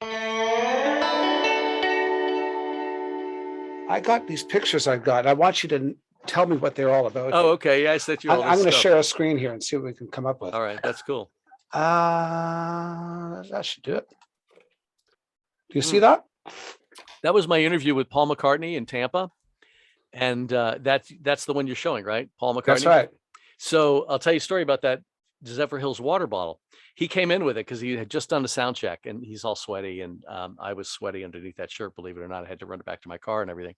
I got these pictures I got. I want you to tell me what they're all about. Oh, okay. Yeah, I sent you all I'm this going to stuff. share a screen here and see what we can come up with. All right, that's cool. That should do it. Do you see that? That was my interview with Paul McCartney in Tampa. And that's the one you're showing, right? Paul McCartney. That's right. So I'll tell you a story about that Zephyr Hills water bottle. He came in with it because he had just done a sound check and he's all sweaty. And I was sweaty underneath that shirt, believe it or not. I had to run it back to my car and everything.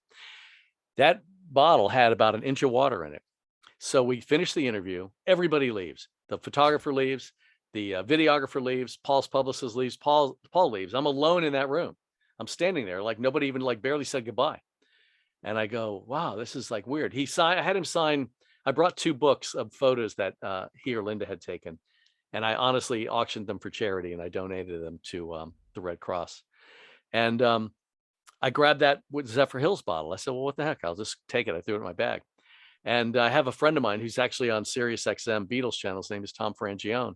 That bottle had about an inch of water in it. So we finished the interview. Everybody leaves. The photographer leaves. The videographer leaves. Paul's publicist leaves. Paul leaves. I'm alone in that room. I'm standing there like nobody even like barely said goodbye. And I go, wow, this is like weird. I had him sign. I brought 2 books of photos that he or Linda had taken. And I honestly auctioned them for charity and I donated them to the Red Cross. And I grabbed that with Zephyr Hills bottle. I said, well, what the heck? I'll just take it. I threw it in my bag. And I have a friend of mine who's actually on Sirius XM Beatles channel. His name is Tom Frangione.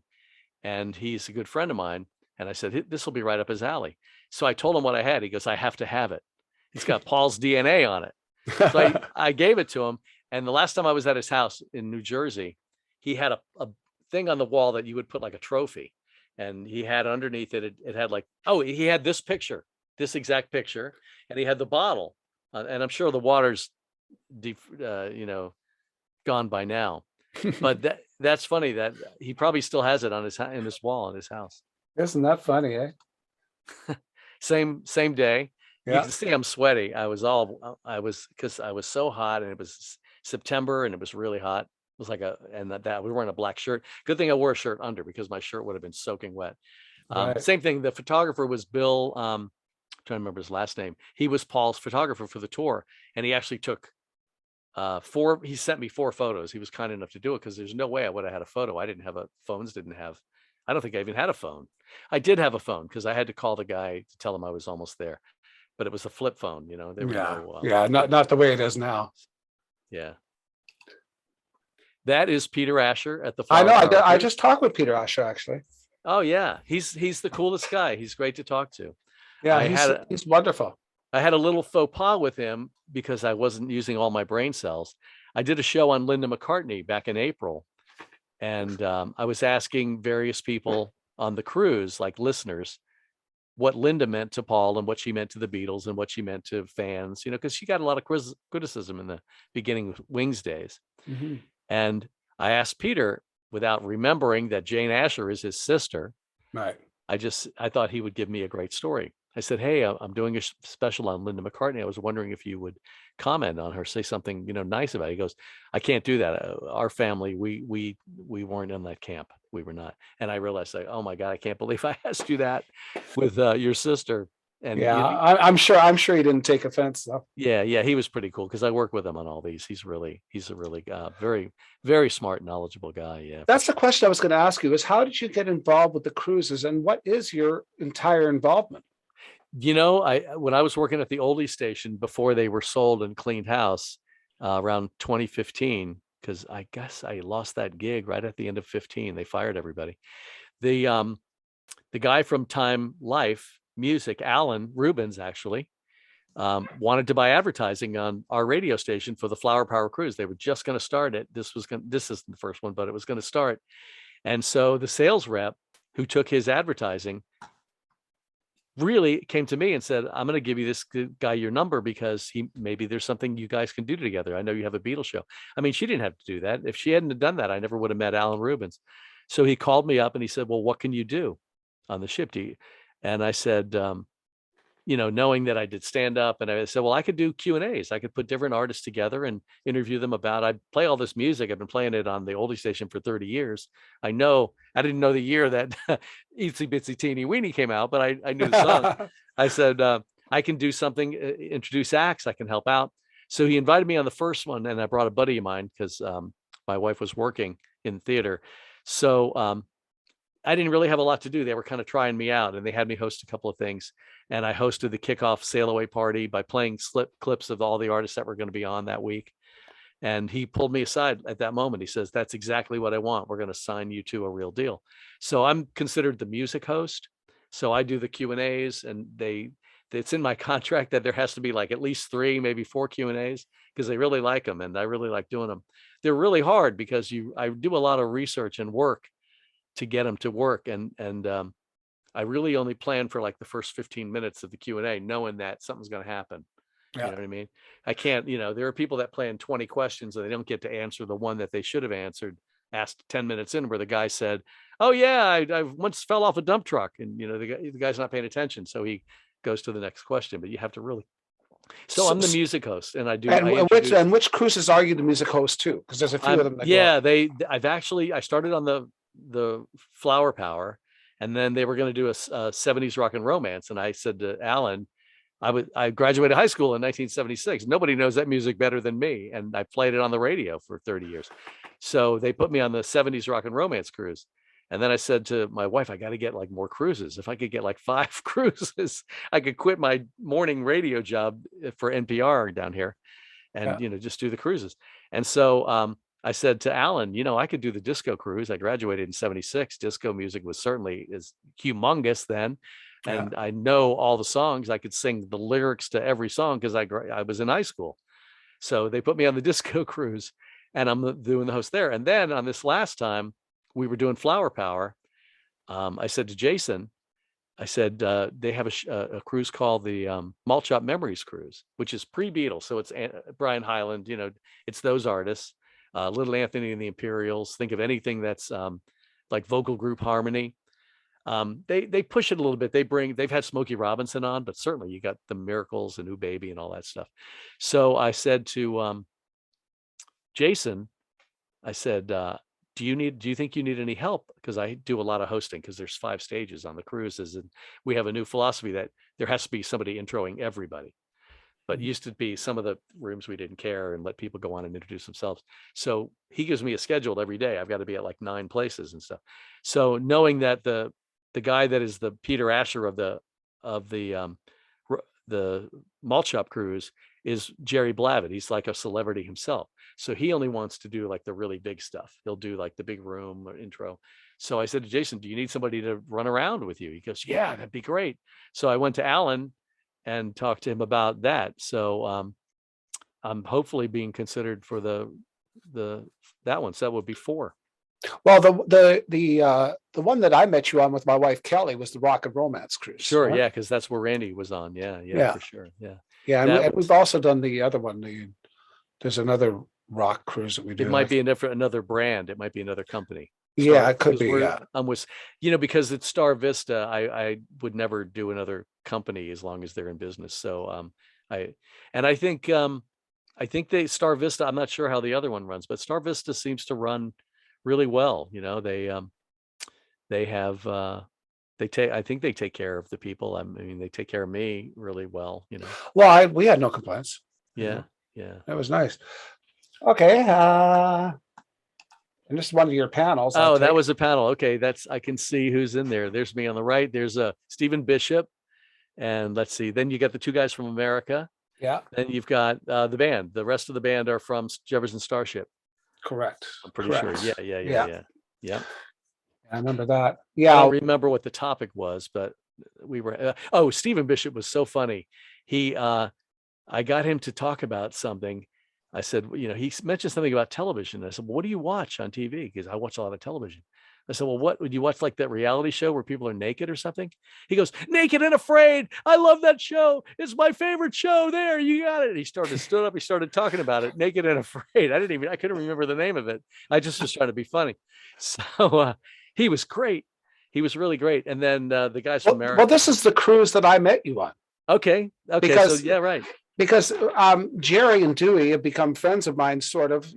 And he's a good friend of mine. And I said, this will be right up his alley. So I told him what I had. He goes, I have to have it. It's got Paul's DNA on it. So I gave it to him. And the last time I was at his house in New Jersey, he had a thing on the wall that you would put like a trophy. And he had underneath it, it had like, he had this picture, this exact picture. And he had the bottle. And I'm sure the water's gone by now. But that's funny that he probably still has it on in his wall in his house. Isn't that funny, eh? Same day. Yeah. You can see I'm sweaty. Because I was so hot and it was September and it was really hot. It was like we were wearing a black shirt. Good thing I wore a shirt under because my shirt would have been soaking wet. Right. Same thing. The photographer was Bill. I'm trying to remember his last name. He was Paul's photographer for the tour. And he actually took he sent me 4 photos. He was kind enough to do it because there's no way I would have had a photo. I don't think I even had a phone. I did have a phone because I had to call the guy to tell him I was almost there. But it was a flip phone, There were not the way it is now. Yeah. That is Peter Asher at the. I know. I just talked with Peter Asher actually. Oh yeah, he's the coolest guy. He's great to talk to. Yeah, he's wonderful. I had a little faux pas with him because I wasn't using all my brain cells. I did a show on Linda McCartney back in April, and I was asking various people on the cruise, like listeners, what Linda meant to Paul and what she meant to the Beatles and what she meant to fans, because she got a lot of criticism in the beginning of Wings days. Mm-hmm. And I asked Peter, without remembering that Jane Asher is his sister. Right. I thought he would give me a great story. I said, hey, I'm doing a special on Linda McCartney. I was wondering if you would comment on her, say something, nice about it. He goes, I can't do that. Our family, we weren't in that camp. We were not. And I realized, oh my God, I can't believe I asked you that with your sister. And I'm sure he didn't take offense though. Yeah, he was pretty cool because I work with him on all these. He's a really very, very smart, knowledgeable guy. Yeah. That's the question I was going to ask you is how did you get involved with the cruises and what is your entire involvement? When I was working at the oldie station before they were sold and cleaned house around 2015, because I guess I lost that gig right at the end of 15. They fired everybody. The guy from Time Life Music, Alan Rubens, actually wanted to buy advertising on our radio station for the Flower Power Cruise. They were just going to start it. This isn't the first one, but it was going to start. And so the sales rep who took his advertising really came to me and said, I'm going to give you this guy your number because maybe there's something you guys can do together. I know you have a Beatles show. I mean, she didn't have to do that. If she hadn't done that, I never would have met Alan Rubens. So he called me up and he said, well, what can you do on the ship? And I said, knowing that I did stand up, and I said, well, I could do Q&As. I could put different artists together and interview them I play all this music. I've been playing it on the oldie station for 30 years. I didn't know the year that Itsy Bitsy Teeny Weeny came out, but I knew the song. I said, I can do something, introduce acts. I can help out. So he invited me on the first one, and I brought a buddy of mine because my wife was working in theater. So I didn't really have a lot to do. They were kind of trying me out, and they had me host a couple of things. And I hosted the kickoff sail away party by playing clips of all the artists that were going to be on that week. And he pulled me aside at that moment. He says, that's exactly what I want. We're going to sign you to a real deal. So I'm considered the music host. So I do the Q&As, and it's in my contract that there has to be like at least 3, maybe 4 Q&As, because they really like them, and I really like doing them. They're really hard because I do a lot of research and work to get them to work, and I really only plan for like the first 15 minutes of the Q&A, knowing that something's going to happen. You know what I mean? I can't, there are people that plan 20 questions and they don't get to answer the one that they should have answered, asked 10 minutes in, where the guy said, "Oh yeah, I once fell off a dump truck," and the guy's not paying attention, so he goes to the next question. But you have to really. So I'm the music host, and I which cruises are you the music host to? Because there's a few of them. I started on the Flower Power, and then they were going to do a 70s rock and romance, and I said to Alan, I graduated high school in 1976. Nobody knows that music better than me, and I played it on the radio for 30 years. So they put me on the 70s rock and romance cruise. And then I said to my wife, I got to get like more cruises. If I could get like 5 cruises, I could quit my morning radio job for NPR down here and, just do the cruises. And so I said to Alan, I could do the disco cruise. I graduated in 76. Disco music was certainly is humongous then. And I know all the songs. I could sing the lyrics to every song because I was in high school. So they put me on the disco cruise, and I'm doing the host there. And then on this last time, we were doing Flower Power. I said to Jason, I said, they have a cruise called the Malt Shop Memories Cruise, which is pre-Beatles. So it's Brian Hyland, it's those artists, Little Anthony and the Imperials. Think of anything that's like vocal group harmony. They push it a little bit. They've had Smokey Robinson on, but certainly you got the Miracles and Ooh Baby and all that stuff. So I said to Jason, I said, do you think you need any help? Because I do a lot of hosting, because there's 5 stages on the cruises, and we have a new philosophy that there has to be somebody introing everybody. But used to be some of the rooms we didn't care and let people go on and introduce themselves. So he gives me a schedule every day. I've got to be at like 9 places and stuff. So knowing that the guy that is the Peter Asher of the Malt Shop cruise is Jerry Blavitt. He's like a celebrity himself. So he only wants to do like the really big stuff. He'll do like the big room or intro. So I said to Jason, do you need somebody to run around with you? He goes, yeah, that'd be great. So I went to Alan and talked to him about that. So I'm hopefully being considered for that one. So that would be 4. Well, the one that I met you on with my wife Kelly was the Rock and Romance cruise. Sure, right? Yeah, because that's where Randy was on. Yeah, for sure. Yeah, and we've also done the other one. There's another rock cruise that we do. It might be another brand. It might be another company. It could be. Because it's Star Vista. I would never do another company as long as they're in business. So I think Star Vista. I'm not sure how the other one runs, but Star Vista seems to run really well. I think they take care of the people. I mean, they take care of me really well. Well, we had no complaints. Yeah. That was nice. Okay. And this is one of your panels. That was a panel. Okay, I can see who's in there. There's me on the right. There's Stephen Bishop, and let's see. Then you got the 2 guys from America. Yeah. Then you've got the band. The rest of the band are from Jefferson Starship. Correct. I'm pretty sure. Yeah. I remember that. Yeah. I don't remember what the topic was, but we were. Stephen Bishop was so funny. I got him to talk about something. I said, he mentioned something about television. I said, well, what do you watch on TV? Because I watch a lot of television. I said, well, what would you watch, like that reality show where people are naked or something? He goes, Naked and Afraid. I love that show. It's my favorite show. There, you got it. He stood up. He started talking about it. Naked and Afraid. I couldn't remember the name of it. I just was trying to be funny. So he was great. He was really great. And then the guys from America. Well, this is the cruise that I met you on. Okay. Because, so, yeah, right. Because Jerry and Dewey have become friends of mine, sort of,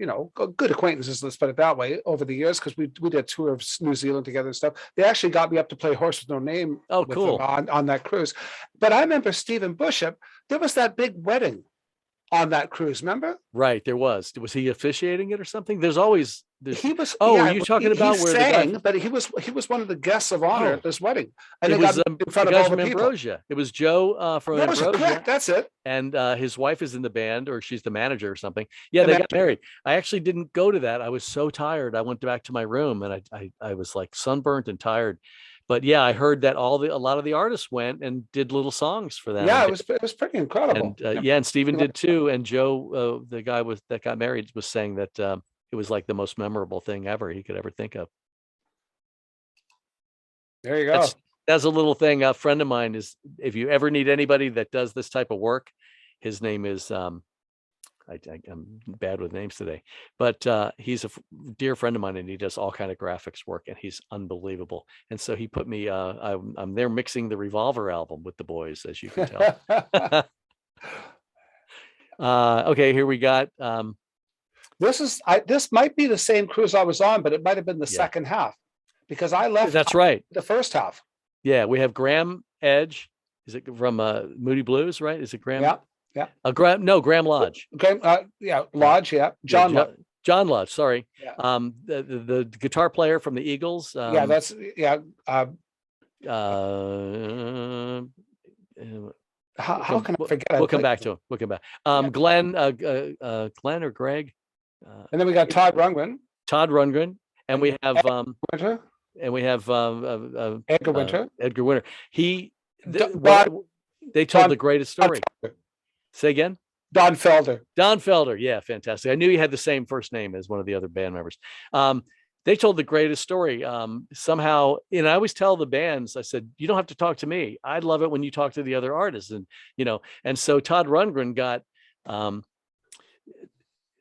good acquaintances, let's put it that way, over the years, because we did a tour of New Zealand together and stuff. They actually got me up to play Horse with No Name cool. on that cruise. But I remember Stephen Bishop, there was that big wedding on that cruise, remember? Right, there was. Was he officiating it or something? He was. Are you talking about he where sang, but he was one of the guests of honor at this wedding, and it they was got in front of all the people. Ambrosia. It was Joe from Ambrosia. Correct. That's it. And his wife is in the band, or she's the manager or something. Yeah, they got married. I actually didn't go to that. I was so tired. I went back to my room, and I was like sunburnt and tired. but yeah, I heard that a lot of the artists went and did little songs for them. Yeah, And it was pretty incredible. yeah, and Stephen did too. And Joe, the guy that got married, was saying that it was like the most memorable thing ever he could ever think of. There you go. That's a little thing. A friend of mine is, if you ever need anybody that does this type of work, his name is, I'm bad with names today, but he's a dear friend of mine, and he does all kind of graphics work, and he's unbelievable. And so he put me, I'm there mixing the Revolver album with the boys, as you can tell. Okay, here we got, this might be the same cruise I was on, but it might have been the second half, because I left. That's right. The first half. Yeah, we have Graham Edge. Is it from Moody Blues, right? Is it Graham? Yeah. Yeah. Graham Lodge. Yeah, Lodge. Yeah, John Lodge. John Lodge. Sorry. Yeah. The guitar player from the Eagles. Yeah, that's how can I forget? We'll come back to him. We'll come back. Glenn or Greg. And then we got Todd Rundgren. Todd Rundgren, and we have Winter. And we have Edgar Winter. Edgar Winter. They told Don, the greatest story. Say again? Don Felder. Don Felder. Yeah, fantastic. I knew he had the same first name as one of the other band members. They told the greatest story. Somehow, and I always tell the bands, I said, you don't have to talk to me. I'd love it when you talk to the other artists. And so Todd Rundgren got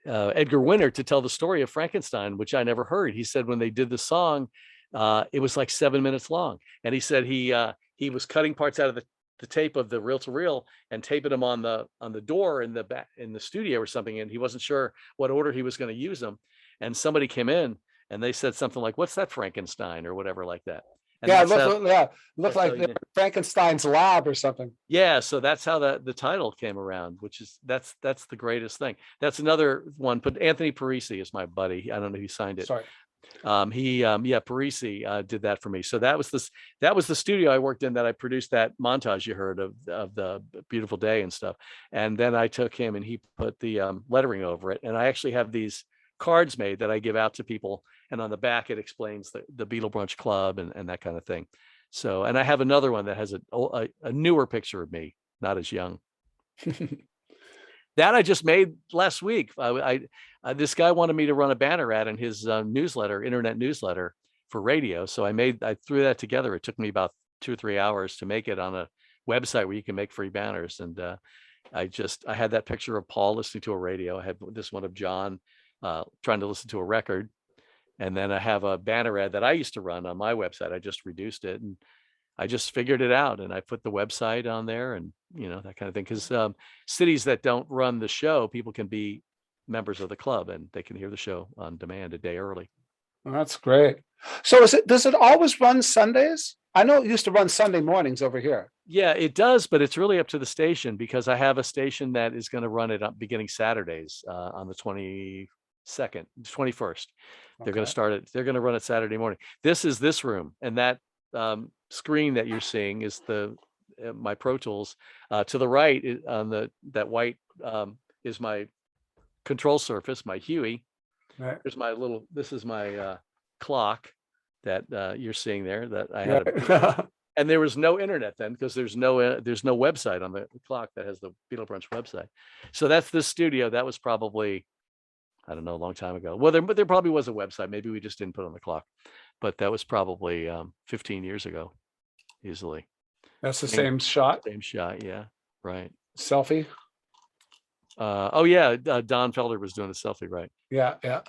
Edgar Winter to tell the story of Frankenstein, which I never heard. He said when they did the song, it was like 7 minutes long. And he said he was cutting parts out of the tape of the reel-to-reel and taping them on the door in the studio or something. And he wasn't sure what order he was going to use them. And somebody came in and they said something like, "What's that, Frankenstein?" or whatever like that. And it looked like Frankenstein's lab or something. Yeah, so that's how the title came around, which is that's the greatest thing. That's another one. But Anthony Parisi is my buddy. I don't know who signed it. Sorry. Parisi did that for me. So that was the studio I worked in that I produced that montage you heard of the beautiful day and stuff. And then I took him and he put the lettering over it. And I actually have these cards made that I give out to people. And on the back, it explains the Beatle Brunch Club and that kind of thing. So, and I have another one that has a newer picture of me, not as young. That I just made last week. This guy wanted me to run a banner ad in his internet newsletter for radio. So I threw that together. It took me about 2 or 3 hours to make it on a website where you can make free banners. And I had that picture of Paul listening to a radio. I had this one of John trying to listen to a record. And then I have a banner ad that I used to run on my website. I just reduced it and I just figured it out, and I put the website on there and, that kind of thing. Because cities that don't run the show, people can be members of the club and they can hear the show on demand a day early. Well, that's great. So does it always run Sundays? I know it used to run Sunday mornings over here. Yeah, it does, but it's really up to the station, because I have a station that is going to run it up beginning Saturdays on the 21st. They're going to start it. They're going to run it Saturday morning. This is this room, and that screen that you're seeing is my Pro Tools. To the right on that white is my control surface, my Huey. Right. This is my clock that you're seeing there that I had. And there was no internet then, because there's no website on the clock that has the Beatle Brunch website. So that's the studio. That was probably, I don't know, a long time ago. Well, there probably was a website. Maybe we just didn't put it on the clock, but that was probably 15 years ago, easily. That's the same shot. Same shot, yeah, right. Selfie. Don Felder was doing a selfie, right? Yeah, yeah.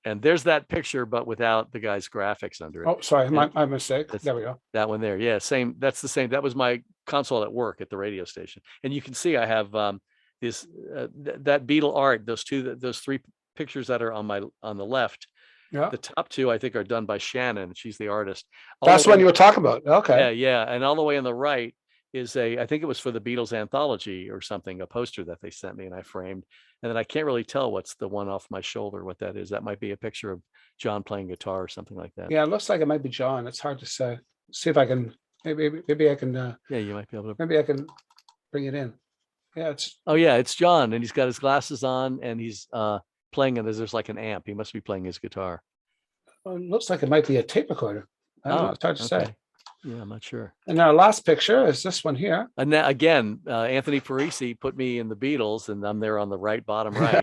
And there's that picture, but without the guy's graphics under it. Oh, sorry, my mistake. There we go. That one there, yeah, same. That's the same. That was my console at work at the radio station, and you can see I have that Beatle art. Those 3 pictures that are on the left. Yeah. The top 2 I think are done by Shannon. She's the artist. That's what you were talking about. Okay. Yeah. And all the way on the right is I think it was for the Beatles anthology or something, a poster that they sent me and I framed. And then I can't really tell what's the one off my shoulder, what that is. That might be a picture of John playing guitar or something like that. Yeah, it looks like it might be John. It's hard to say. See if I can, maybe I can. Yeah, you might be able to. Maybe I can bring it in. Yeah, it's John, and he's got his glasses on and he's playing it as there's like an amp. He must be playing his guitar. Well, it looks like it might be a tape recorder. I don't know. It's hard to say. Yeah, I'm not sure. And our last picture is this one here. And now, again, Anthony Parisi put me in the Beatles, and I'm there on the right, bottom right.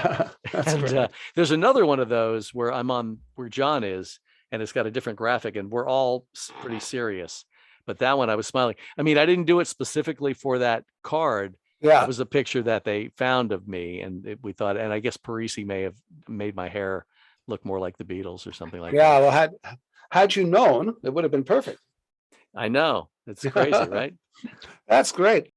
That's And great. there's another one of those where I'm on where John is, and it's got a different graphic, and we're all pretty serious. But that one, I was smiling. I mean, I didn't do it specifically for that card. Yeah. It was a picture that they found of me, and we thought, and I guess Parisi may have made my hair look more like the Beatles or something like Yeah. that. Well, had you known, it would have been perfect. I know. It's crazy, right? That's great.